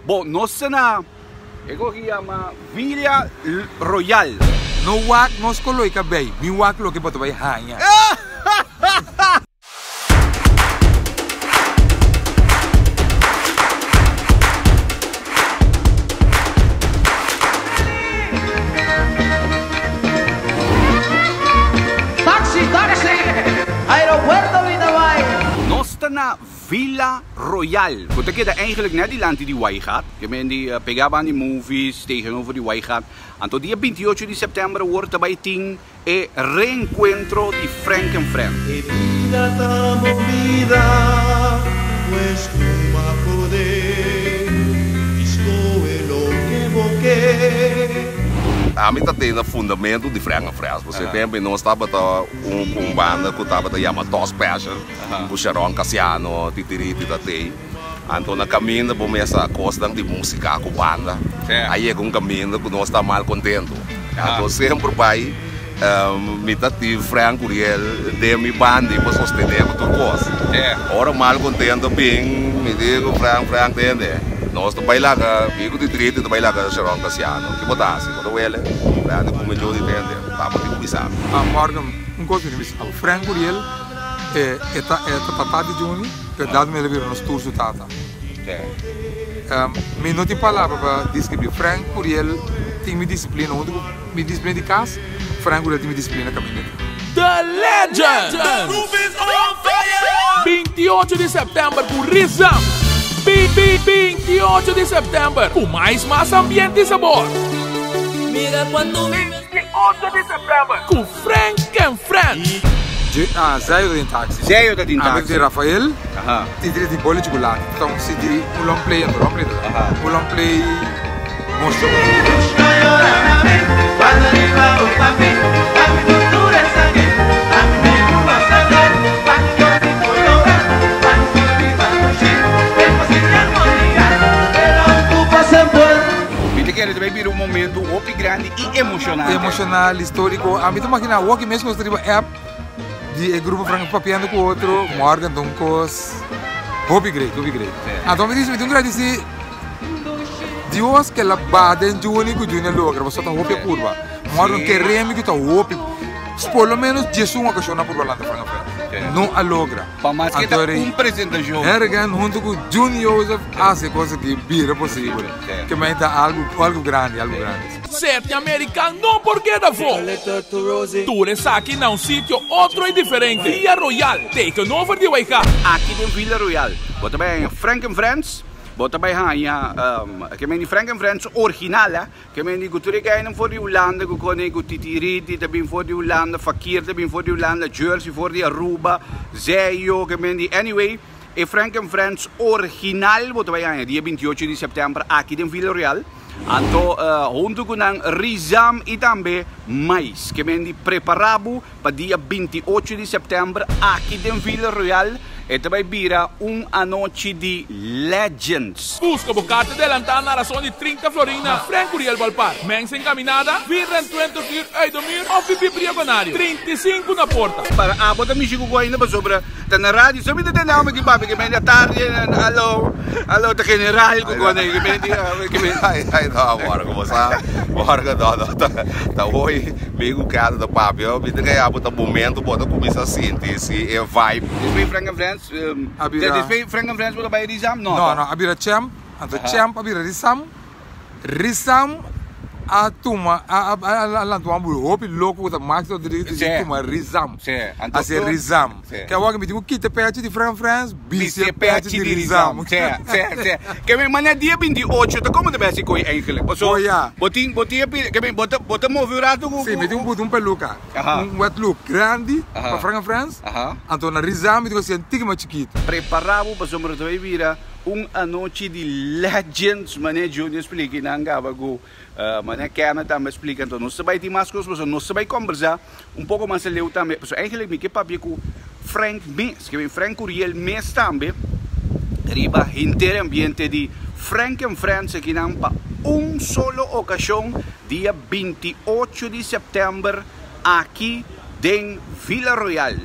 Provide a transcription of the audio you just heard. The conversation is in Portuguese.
Bom, nós na chama Vila Royal. No wak nos koloi ka bay. Mi wak lo ke boto bay hanya. Taxi, aeropuerto Vinawai. Nós na Vila Royal. Goed, ik eigenlijk net die land die wij gaat. Je bent die pegaban die movies tegenover die wij gaat. En tot die 28 de september wordt er bij 10 e reencuentro di Frank and Friends. Vida tan movida, pues tu ma poder, estou lo que evoquei. A mim tem o fundamento de Frank and Friends. Você tem nós estava banda que estava chamada Toss Passion, o Sharon Cassiano, Titiriti Tatei. Então na caminho começa a costa de música com banda. Aí é um caminho que nós está mal contento. Então sempre vai me tati Frank Uriel de mi banda e para sostener com tudo coisa. Ora mal contento bem me digo Frank entende. Nós também lá que o Titiriti também lá que Sharon Cassiano. Que botasse quando ele Frank como eu entende. Tá muito começar. Morgan coisa que me Frank Uriel é tata de Juni, que dado me levar nos tours do tata. Me não tem palavra para descrever. Frank Uriel tem me disciplina, me disciplina de casa. Frank Uriel tem me disciplina caminho. The Legend! The roof is on fire! 28 de setembro com Rizam. 28 de setembro com mais ambiente e sabor. Mira quando 28 de setembro com Frank and Friends. Zayo de táxi. Zayo de táxi. Avec de Rafael. Tem direito de bola de chocolate. Então se diz o long play, o long play motion. Ele vai vir momento muito grande e emocionante. Emocional, histórico. A mim também na walk mesmo gostaria de app de grupo Franco papiando com outro, Morgan Doncos. Hobby great. Então me diz, me tenho que agradecer Deus que ela bate em Juni com Juni logra, você tá hobby curva. Morgan que remi que tá hobby. Por lo menos Jesus uma questão por lá da Franco. Não a logra. Para mais que apresentação. Ergan junto com Juni Joseph hace coisa que vira possível. Que me dá algo grande. Sete americano não porque da fome. Tu está aqui num sítio outro e diferente. Vila Royal, tegenover de Waika. Aqui tem Vila Royal. Bota bem Frank and Friends. Bota bem que men Frank and Friends original, que men die cultuur kijken voor die Hollanden, que konen die Titiriti, também voor die Hollanden, Fakir também voor die Hollanden, Jersey voor die Aruba, Zeyo, que men die anyway. E Frank and Friends original, bota bem dia 28 de setembro aqui em Vila Royal. Então, junto com Rizam e também mais, que men die preparado para dia 28 de setembro aqui em Vila Royal. E também vira noite de Legends. Busca bocate adelantar na razão de 30 florina. Frank Uriel Valpar. Mensa encaminada. Virra em 20 Eidomir. Ou Pipi Priagonário. 35 na porta. Para abot ang misigo ko ainda ba sobra. Ta na radio. Sabi na tayo ako magibabi. Kaya may tarde. Hello, ta general ko ko na. Ai, não, agora como sabe, agora que tá hoje meio cara da papi, eu vi que abot ang momento, bota começa a sentir esse vibe. Desde Frank and Friends, desde Frank and Friends bota ba Rizam? Não, abira Champ, abira Rizam, a turma, a louco que tá mais do direito de turma Rizam. A ser Rizam. Que agora me digo que te pede de Frank Friends, bice pede de Rizam. Que me manda dia 28, tá como deve ser coi eigenlijk. So, bota movimento com. Sim, me digo um peluca. Wet look grande para Frank Friends. Então na Rizam me digo assim, antigo mais chiquito. Preparado para somos de vira noite de Legends, mané Junior explica na Angabago, mané Kerna também explica, então não se vai ter mais coisas, não se vai conversar pouco mais a ler também, porque eigenlijk me que papi com Frank Mes, que vem Frank Uriel Mes também, riba inteiro ambiente de Frank and Friends aqui na solo ocasião, dia 28 de setembro, aqui em Vila Royal.